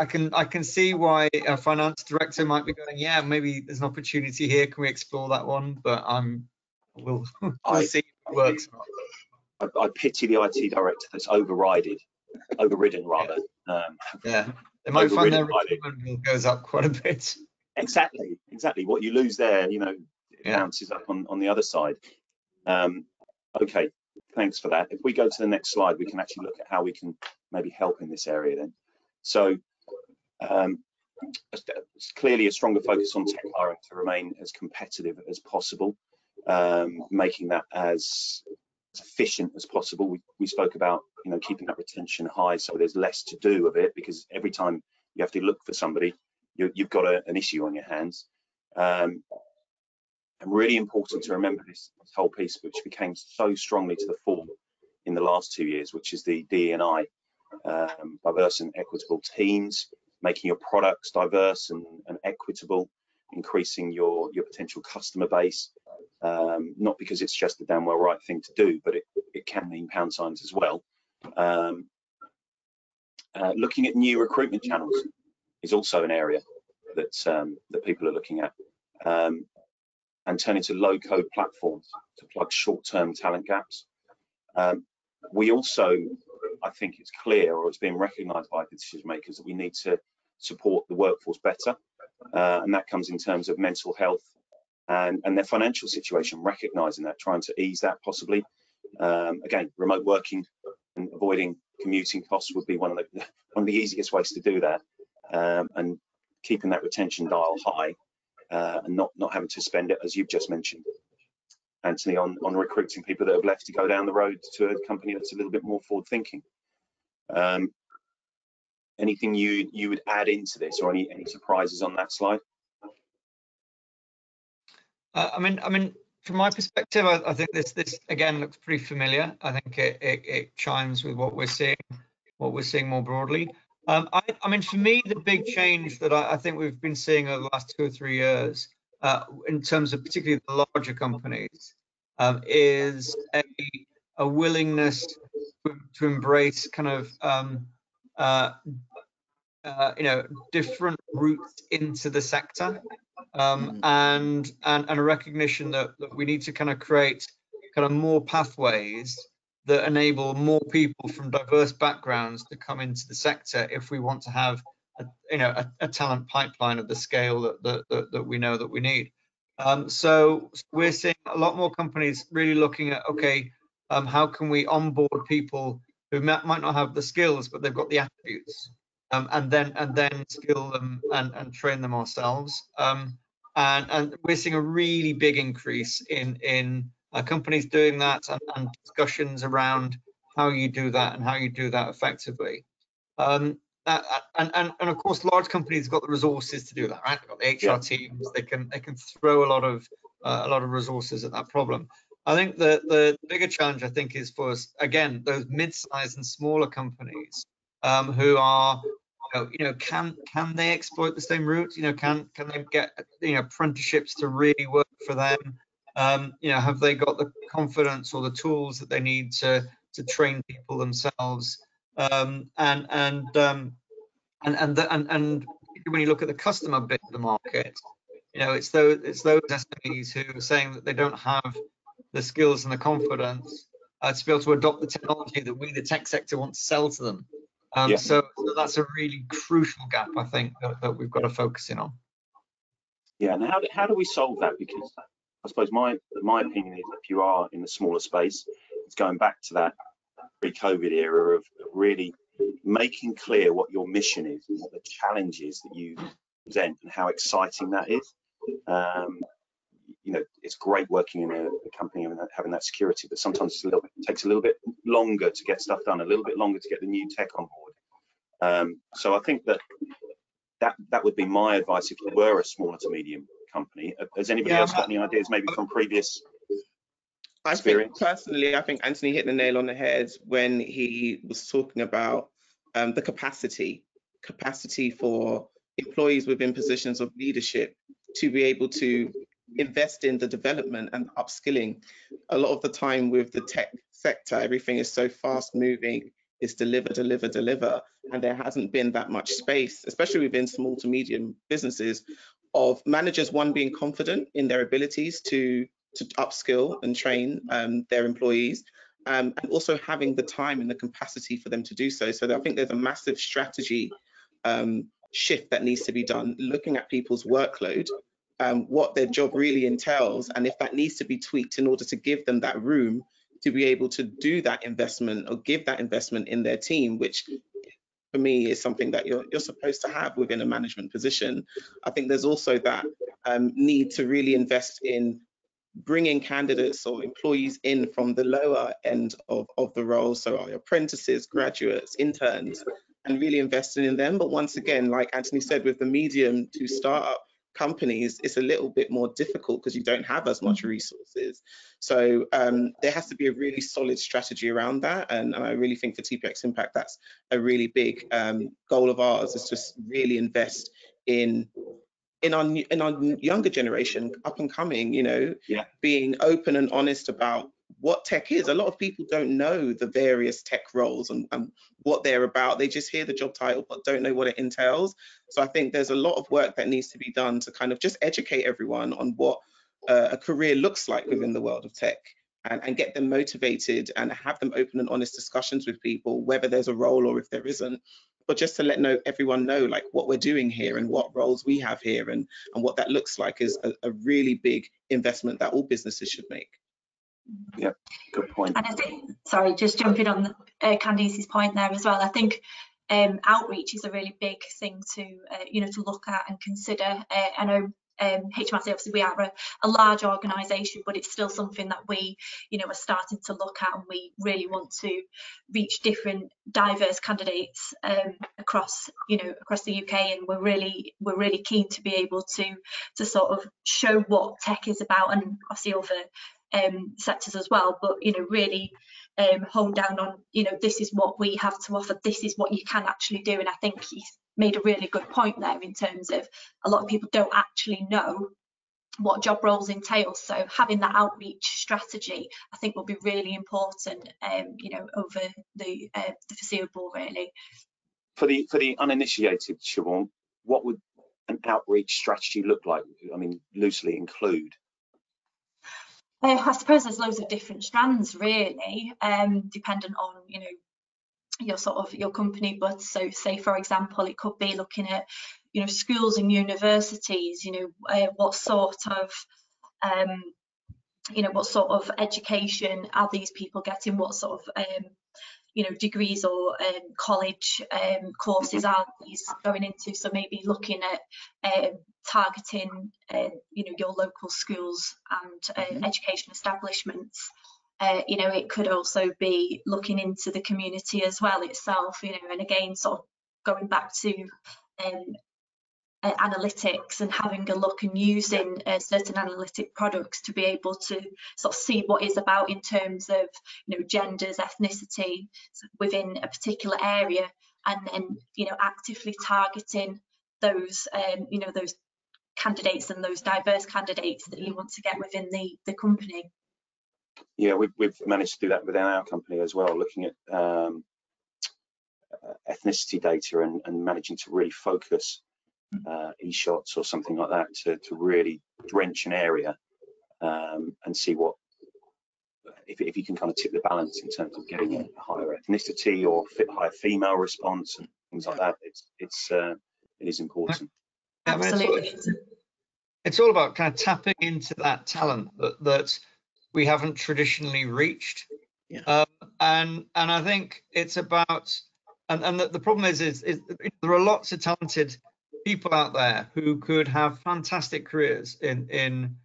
can see why a finance director might be going, yeah, maybe there's an opportunity here. Can we explore that one? But we'll see if it works. I pity the IT director that's overridden rather. Yeah, they might find their recruitment bill goes up quite a bit. Exactly. What you lose there, you know, it bounces up on the other side. Okay, thanks for that. If we go to the next slide, we can actually look at how we can maybe help in this area then. So it's clearly a stronger focus on tech hiring to remain as competitive as possible, making that as efficient as possible. We spoke about, you know, keeping that retention high, so there's less to do of it, because every time you have to look for somebody, you've got an issue on your hands. And really important to remember this whole piece, which became so strongly to the fore in the last 2 years, which is the DE&I, diverse and equitable teams, making your products diverse and equitable, increasing your potential customer base, not because it's just the damn well right thing to do, but it can mean pound signs as well. Looking at new recruitment channels is also an area that people are looking at, and turning to low-code platforms to plug short-term talent gaps. We also, I think it's clear, or it's being recognised by the decision makers, that we need to support the workforce better, and that comes in terms of mental health and their financial situation, recognising that, trying to ease that possibly. Again, remote working and avoiding commuting costs would be one of the easiest ways to do that, and keeping that retention dial high, and not having to spend it, as you've just mentioned, Anthony, on recruiting people that have left to go down the road to a company that's a little bit more forward thinking. Anything you would add into this, or any surprises on that slide? I mean, from my perspective, I think this again looks pretty familiar. I think it chimes with what we're seeing more broadly. I mean, for me, the big change that I think we've been seeing over the last 2 or 3 years, in terms of particularly the larger companies, is a willingness to embrace kind of you know, different routes into the sector, and a recognition that we need to kind of create kind of more pathways that enable more people from diverse backgrounds to come into the sector if we want to have a talent pipeline of the scale that we know that we need. So we're seeing a lot more companies really looking at, okay, how can we onboard people who might not have the skills, but they've got the attributes, and then skill them and train them ourselves. And we're seeing a really big increase in companies doing that, and discussions around how you do that and how you do that effectively. And of course, large companies have got the resources to do that, right? They've got the HR teams. They can throw a lot of resources at that problem. I think the bigger challenge, I think, is for us, again, those mid-sized and smaller companies who are, can they exploit the same route? Can they get apprenticeships to really work for them? Have they got the confidence or the tools that they need to train people themselves? And when you look at the customer bit of the market, it's those SMEs who are saying that they don't have the skills and the confidence to be able to adopt the technology that we, the tech sector, want to sell to them. So that's a really crucial gap, I think, that we've got to focus in on. Yeah, and how do we solve that? Because I suppose my opinion is, if you are in the smaller space, it's going back to that pre-COVID era of really making clear what your mission is and what the challenge is that you present and how exciting that is. It's great working in a company and having that security, but sometimes it takes a little bit longer to get stuff done, a little bit longer to get the new tech on board. So I think that would be my advice if you were a smaller to medium company. Has anybody else got any ideas, maybe from previous experience? I think Anthony hit the nail on the head when he was talking about the capacity for employees within positions of leadership to be able to invest in the development and upskilling. A lot of the time with the tech sector, everything is so fast moving. It's deliver, and there hasn't been that much space, especially within small to medium businesses, of managers, one, being confident in their abilities to upskill and train their employees, and also having the time and the capacity for them to do so. So I think there's a massive strategy shift that needs to be done, looking at people's workload, what their job really entails, and if that needs to be tweaked in order to give them that room to be able to do that investment or give that investment in their team, which for me is something that you're supposed to have within a management position. I think there's also that need to really invest in bringing candidates or employees in from the lower end of the role, so our apprentices, graduates, interns, and really investing in them. But once again, like Anthony said, with the medium to startup companies, it's a little bit more difficult because you don't have as much resources. So there has to be a really solid strategy around that, and I really think for TPXimpact that's a really big goal of ours, is just really invest in our younger generation, up and coming, being open and honest about what tech is. A lot of people don't know the various tech roles and what they're about. They just hear the job title but don't know what it entails. So I think there's a lot of work that needs to be done to kind of just educate everyone on what a career looks like within the world of tech, and get them motivated and have them open and honest discussions with people, whether there's a role or if there isn't, but just to let everyone know like what we're doing here and what roles we have here, and what that looks like is a really big investment that all businesses should make. Yeah, good point. And I think, sorry, just jumping on Candice's point there as well, I think outreach is a really big thing to to look at and consider. I know HMRC, obviously we are a large organisation, but it's still something that we are starting to look at, and we really want to reach different diverse candidates across the UK, and we're really keen to be able to sort of show what tech is about, and obviously other sectors as well, but really hone down on this is what we have to offer, this is what you can actually do. And I think he's made a really good point there in terms of a lot of people don't actually know what job roles entail, so having that outreach strategy I think will be really important over the foreseeable, really. For the uninitiated, Siobhan, what would an outreach strategy look like? I mean, loosely include. I suppose there's loads of different strands, really, dependent on your company. But so say for example, it could be looking at schools and universities. What sort of education are these people getting? What sort of degrees or college courses are these going into? So maybe looking at targeting your local schools and education establishments. It could also be looking into the community as well itself, and again sort of going back to analytics and having a look and using certain analytic products to be able to sort of see what is about in terms of genders, ethnicity within a particular area. and then, you know, actively targeting those, you know, those candidates and those diverse candidates that you want to get within the company. Yeah, we've managed to do that within our company as well, looking at ethnicity data and managing to really focus e-shots or something like that to really drench an area and see what if you can kind of tip the balance in terms of getting a higher ethnicity or higher female response and things like that. It is important. Absolutely. It's all about kind of tapping into that talent that we haven't traditionally reached. Yeah. And I think it's about, and the problem is there are lots of talented people out there who could have fantastic careers in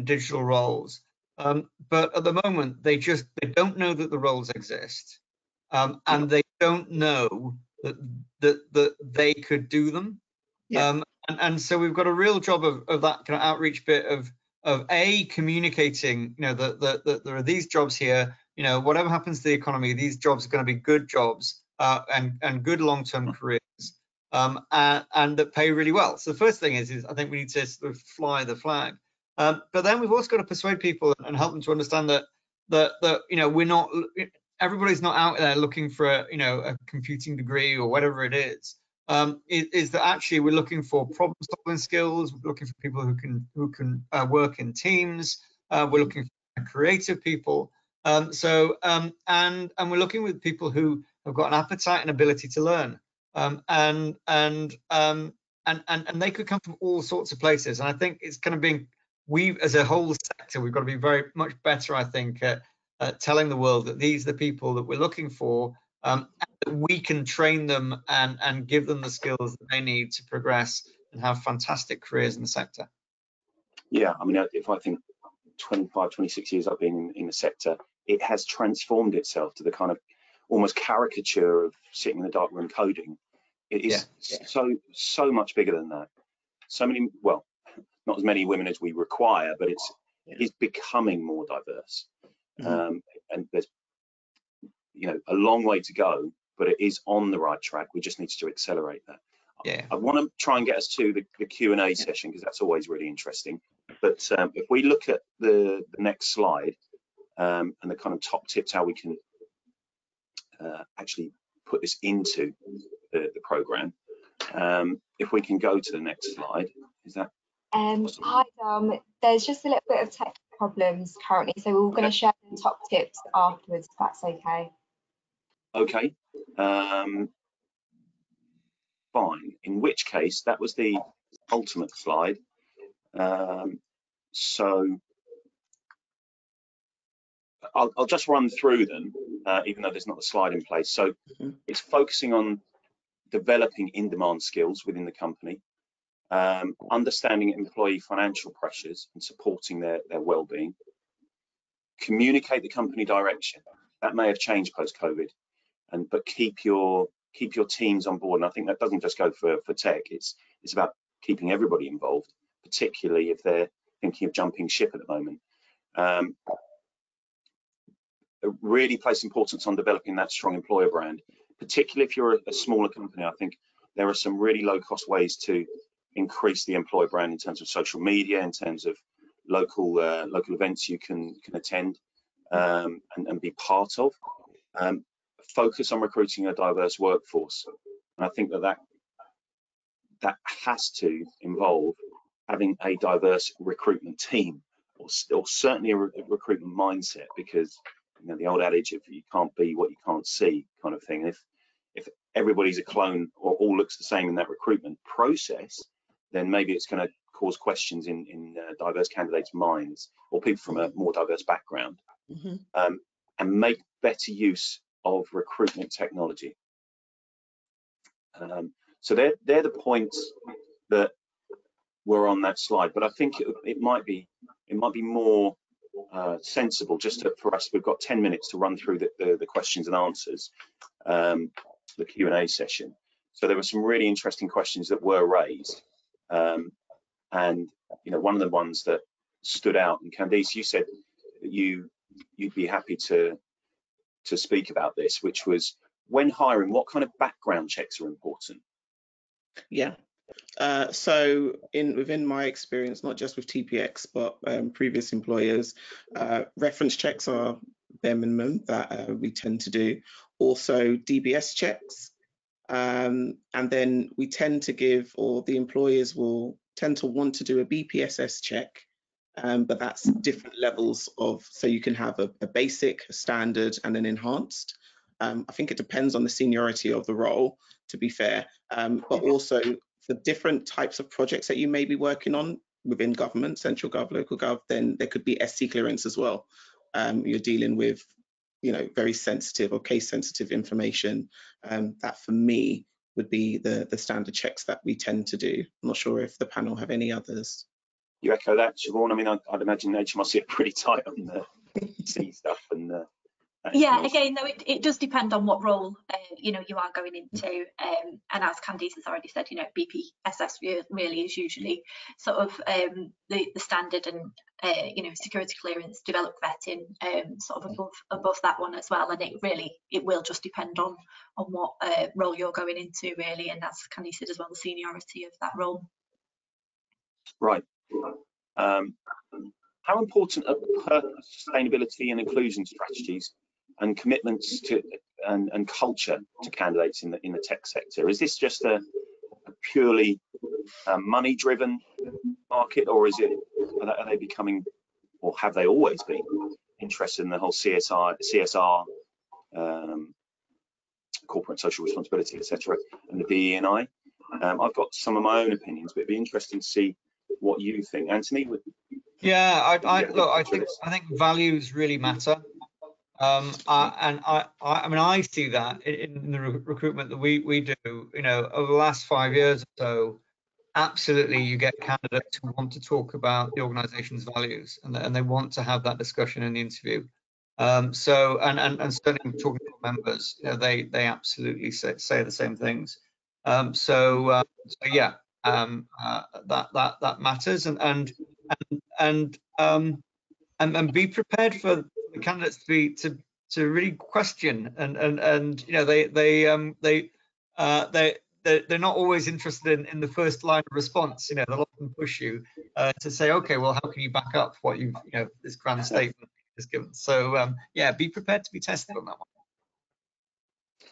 digital roles, but at the moment they don't know that the roles exist, and they don't know that they could do them. Yeah. And so we've got a real job of that kind of outreach bit of communicating, you know, that there are these jobs here, you know, whatever happens to the economy, these jobs are going to be good jobs and good long-term careers, and that pay really well. So the first thing is I think we need to sort of fly the flag, but then we've also got to persuade people and help them to understand that you know, everybody's not out there looking for a computing degree or whatever it is. Is that actually we're looking for problem-solving skills, we're looking for people who can work in teams, we're looking for creative people, and we're looking with people who have got an appetite and ability to learn, and they could come from all sorts of places. And I think it's kind of being, we as a whole sector, we've got to be very much better, I think, at telling the world that these are the people that we're looking for. We can train them and give them the skills that they need to progress and have fantastic careers in the sector. Yeah, I mean, if I think 25, 26 years I've been in the sector, it has transformed itself to the kind of almost caricature of sitting in the dark room coding. It is so much bigger than that. So many, well, not as many women as we require, but it's becoming more diverse. And there's, you know, a long way to go, but it is on the right track. We just need to accelerate that. Yeah. I want to try and get us to the Q&A session, because that's always really interesting. But if we look at the next slide and the kind of top tips how we can actually put this into the program. If we can go to the next slide, is that? Hi, Dom. There's just a little bit of tech problems currently, so we're going to share the top tips afterwards, if that's okay. Okay. Fine. In which case, that was the ultimate slide. So I'll just run through them, even though there's not a slide in place. So it's focusing on developing in-demand skills within the company, understanding employee financial pressures and supporting their well-being, communicate the company direction. That may have changed post-COVID, but keep your teams on board. And I think that doesn't just go for tech. It's about keeping everybody involved, particularly if they're thinking of jumping ship at the moment. Really place importance on developing that strong employer brand, particularly if you're a smaller company. I think there are some really low-cost ways to increase the employer brand in terms of social media, in terms of local events you can attend and be part of. Focus on recruiting a diverse workforce, and I think that has to involve having a diverse recruitment team, or certainly a recruitment mindset, because you know the old adage of you can't be what you can't see kind of thing. If everybody's a clone or all looks the same in that recruitment process, then maybe it's going to cause questions in diverse candidates' minds, or people from a more diverse background. And make better use of recruitment technology. So they're the points that were on that slide, but I think it might be more sensible just for us. We've got 10 minutes to run through the questions and answers, the Q&A session. So there were some really interesting questions that were raised, and you know, one of the ones that stood out, and Candice, you said that you'd be happy to speak about this, which was when hiring, what kind of background checks are important? Yeah. So within my experience, not just with TPX, but previous employers, reference checks are bare minimum that we tend to do. Also DBS checks. And then we tend to give, or the employers will tend to want to do a BPSS check, but that's different levels of, so you can have a basic, a standard, and an enhanced. I think it depends on the seniority of the role, to be fair, but also for different types of projects that you may be working on within government, central gov, local gov, then there could be SC clearance as well. You're dealing with, you know, very sensitive or case sensitive information. That for me would be the standard checks that we tend to do. I'm not sure if the panel have any others. You echo that, Siobhan? I mean, I'd imagine HMRC are pretty tight on the C stuff and yeah, again, though, it does depend on what role you know, you are going into, and as Candice has already said, you know, BPSS really is usually sort of the standard, and you know, security clearance, developed vetting, sort of above that one as well. And it will just depend on what role you're going into, really, and as Candice said as well, the seniority of that role. Right. How important are sustainability and inclusion strategies and commitments to and culture to candidates in the tech sector? Is this just a purely money-driven market, or is it, are they becoming, or have they always been interested in the whole CSR, corporate social responsibility, etc., and the DE&I? I've got some of my own opinions, but it'd be interesting to see what you think, Anthony. Yeah, I think values really matter. I mean, I see that in the recruitment that we do, you know, over the last 5 years or so. Absolutely, you get candidates who want to talk about the organisation's values, and they want to have that discussion in the interview. So, and certainly talking to members, you know, they absolutely say the same things. So yeah, that matters, and be prepared for the candidates to really question, and you know, they're not always interested in the first line of response. You know, they'll often push you to say, okay, well, how can you back up what you've, you know, this grand statement is given. So yeah, be prepared to be tested on that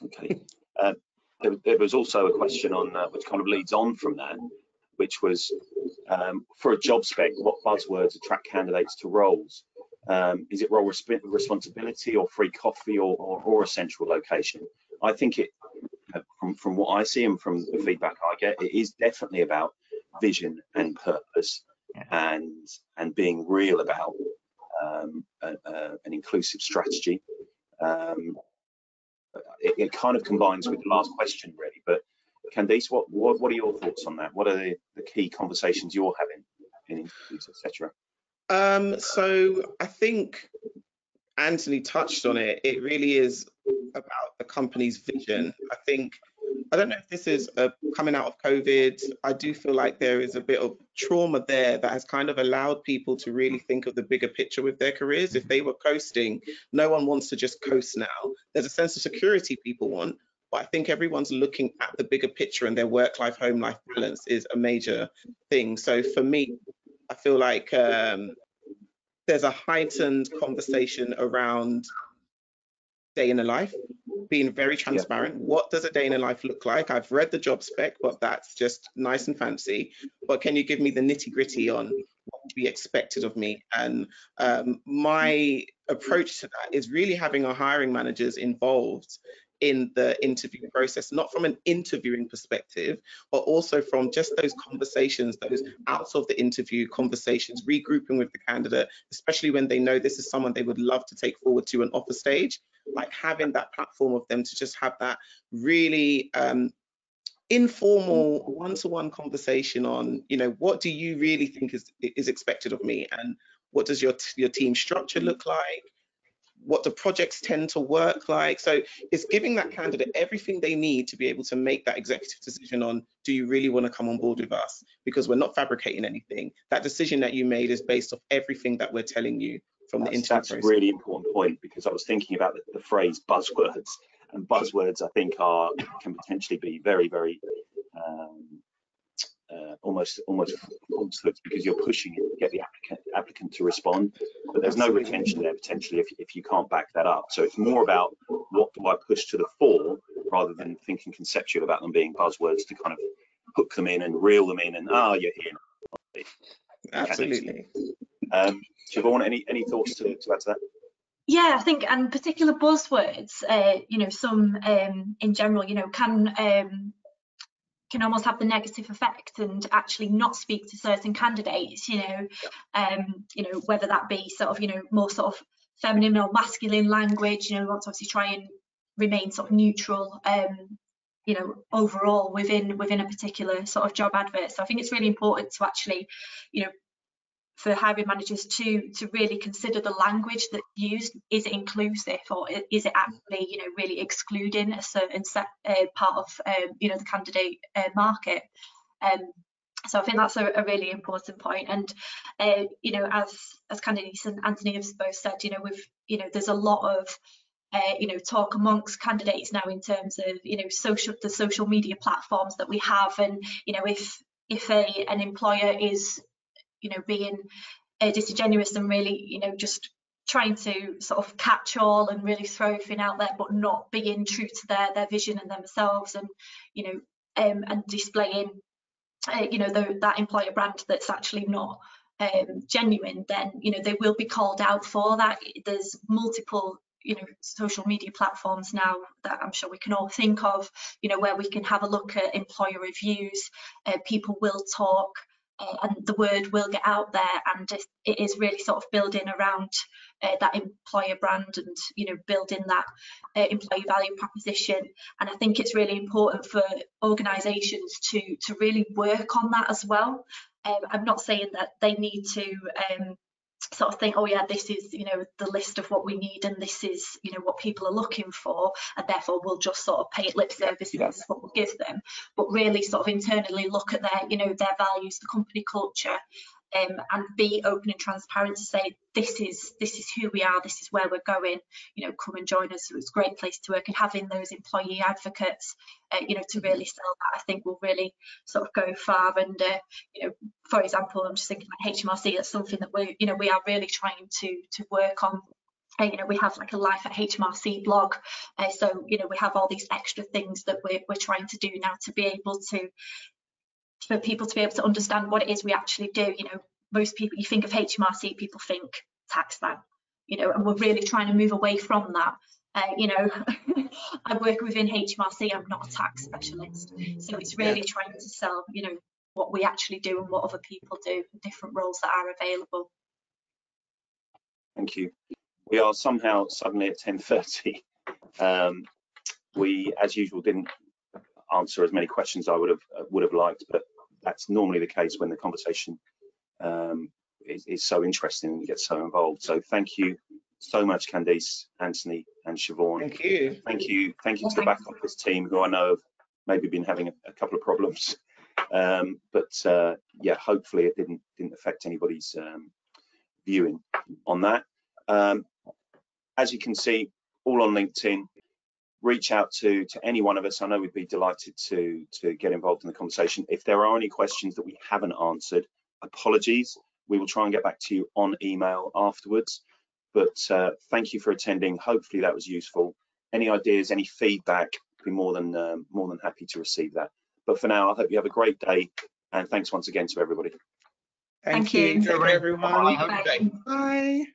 one. Okay. There was also a question on which kind of leads on from that, which was for a job spec, what buzzwords attract candidates to roles? Is it role responsibility, or free coffee, or a central location? I think it, from what I see and from the feedback I get, it is definitely about vision and purpose, and being real about an inclusive strategy. It kind of combines with the last question, really. But Candice, what are your thoughts on that? What are the key conversations you're having in interviews, etc.? So I think Anthony touched on it. It really is about the company's vision. I don't know if this is coming out of COVID. I do feel like there is a bit of trauma there that has kind of allowed people to really think of the bigger picture with their careers. If they were coasting, no one wants to just coast now. There's a sense of security people want, but I think everyone's looking at the bigger picture, and their work-life, home-life balance is a major thing. So for me, I feel like there's a heightened conversation around day in a life, being very transparent. What does a day in a life look like? I've read the job spec, but that's just nice and fancy. But can you give me the nitty gritty on what would be expected of me? And my approach to that is really having our hiring managers involved in the interview process, not from an interviewing perspective, but also from just those conversations, those out of the interview conversations, regrouping with the candidate, especially when they know this is someone they would love to take forward to an offer stage, like having that platform of them to just have that really informal one-to-one conversation on, you know, what do you really think is expected of me, and what does your team structure look like? What do projects tend to work like? So it's giving that candidate everything they need to be able to make that executive decision on, do you really want to come on board with us? Because we're not fabricating anything. That decision that you made is based off everything that we're telling you from the interview process. That's a really important point, because I was thinking about the phrase buzzwords, and buzzwords, I think, can potentially be very, very almost falsehoods, because you're pushing it to get the applicant to respond, but there's no retention there potentially if you can't back that up. So it's more about what do I push to the fore, rather than thinking conceptual about them being buzzwords to kind of hook them in and reel them in and you're here now. Absolutely. Siobhan, any thoughts to add to that? Yeah, I think, and particular buzzwords, you know, some in general, you know, can almost have the negative effect and actually not speak to certain candidates, you know, whether that be sort of, you know, more sort of feminine or masculine language, you know, we want to obviously try and remain sort of neutral, you know, overall within a particular sort of job advert. So I think it's really important to actually, you know, for hiring managers to really consider the language that's used. Is it inclusive, or is it actually, you know, really excluding a certain part of, you know, the candidate market? So I think that's a really important point. And you know, as Candice and Anthony have both said, you know, there's a lot of you know, talk amongst candidates now in terms of, you know, the social media platforms that we have, and you know, if an employer is, you know, being disingenuous and really, you know, just trying to sort of catch all and really throw everything out there, but not being true to their vision and themselves, and you know, and displaying you know, that employer brand that's actually not genuine, then you know, they will be called out for that. There's multiple, you know, social media platforms now that I'm sure we can all think of, you know, where we can have a look at employer reviews. People will talk, and the word will get out there, and it is really sort of building around that employer brand, and you know, building that employee value proposition. And I think it's really important for organisations to really work on that as well. I'm not saying that they need to sort of think, oh yeah, this is, you know, the list of what we need, and this is, you know, what people are looking for, and therefore we'll just sort of pay it lip service, and this is what we'll give them. But really sort of internally look at their, you know, their values, the company culture, and be open and transparent to say, this is who we are, this is where we're going, you know, come and join us. It's a great place to work, and having those employee advocates, you know, to really sell that, I think will really sort of go far. And you know, for example, I'm just thinking like HMRC, that's something that we are really trying to work on. You know, we have like a Life at HMRC blog, so you know, we have all these extra things that we're trying to do now to be able to, for people to be able to understand what it is we actually do. You know, most people, you think of HMRC, people think tax man, you know, and we're really trying to move away from that. You know, I work within HMRC, I'm not a tax specialist, so it's really trying to sell, you know, what we actually do and what other people do, different roles that are available. Thank you. We are somehow suddenly at 10:30. We, as usual, didn't answer as many questions I would have liked, but that's normally the case when the conversation is so interesting and you get so involved. So thank you so much, Candice, Anthony, and Siobhan. Thank you. Thank you to the back office team, who I know have maybe been having a couple of problems, but yeah, hopefully it didn't affect anybody's viewing on that. As you can see, all on LinkedIn. Reach out to any one of us. I know we'd be delighted to get involved in the conversation. If there are any questions that we haven't answered, apologies. We will try and get back to you on email afterwards. But thank you for attending. Hopefully that was useful. Any ideas, any feedback, I'd be more than happy to receive that. But for now, I hope you have a great day, and thanks once again to everybody. Thank you. Take care, everyone. Bye. Bye.